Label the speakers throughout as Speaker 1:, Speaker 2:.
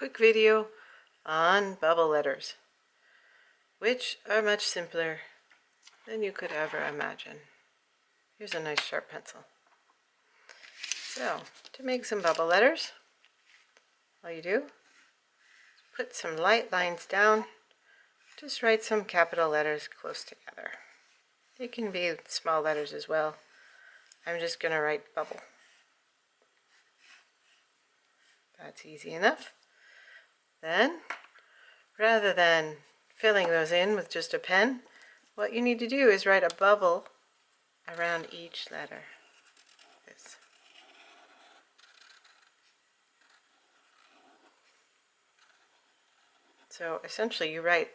Speaker 1: quick video on bubble letters, which are much simpler than you could ever imagine. Here's a nice sharp pencil. So, to make some bubble letters, all you do is put some light lines down. Just write some capital letters close together. They can be small letters as well. I'm just going to write bubble. That's easy enough. Then, rather than filling those in with just a pen, what you need to do is write a bubble around each letter. This. So essentially you write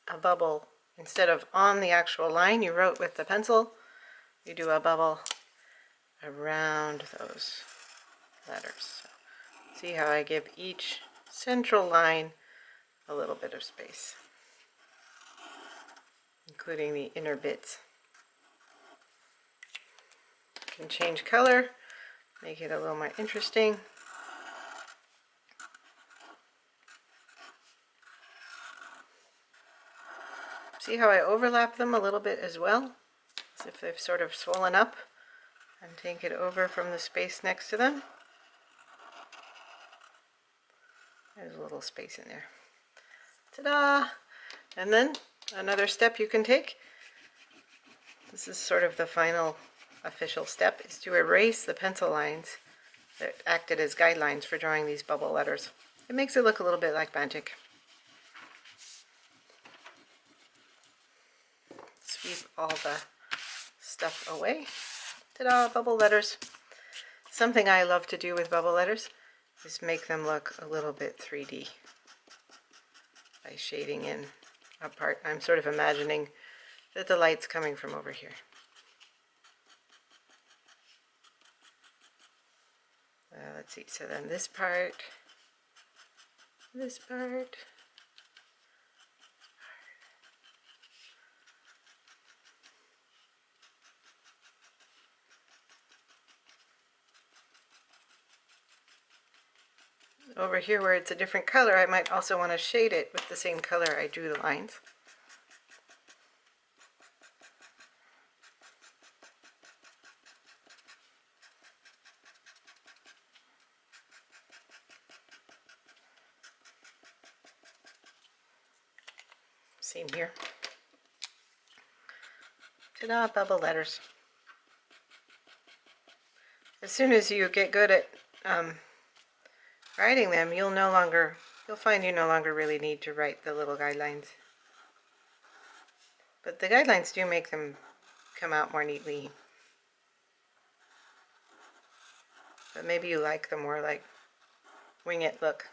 Speaker 1: a bubble instead of on the actual line you wrote with the pencil, you do a bubble around those letters. So see how I give each central line a little bit of space, including the inner bits. You can change color, make it a little more interesting. See how I overlap them a little bit as well, as if they've sort of swollen up, and take it over from the space next to them. There's a little space in there. Ta-da! And then another step you can take, this is sort of the final official step, is to erase the pencil lines that acted as guidelines for drawing these bubble letters. It makes it look a little bit like magic. Sweep all the stuff away. Ta-da! Bubble letters. Something I love to do with bubble letters is make them look a little bit 3D by shading in a part. I'm sort of imagining that the light's coming from over here. Let's see, so then this part, over here where it's a different color, I might also want to shade it with the same color I drew the lines. Same here. Ta-da, bubble letters. As soon as you get good at writing them, you'll find you no longer really need to write the little guidelines. But the guidelines do make them come out more neatly. But maybe you like the more like wing it look.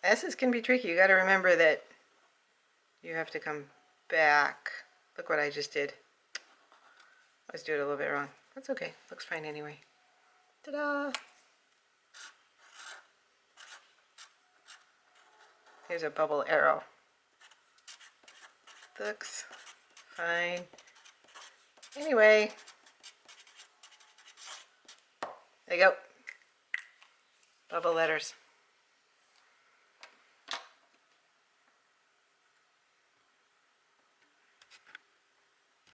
Speaker 1: S's can be tricky. You got to remember that you have to come back. Look what I just did. I was doing it a little bit wrong. That's okay. Looks fine anyway. Ta-da! Here's a bubble arrow. Looks fine. Anyway, there you go. Bubble letters.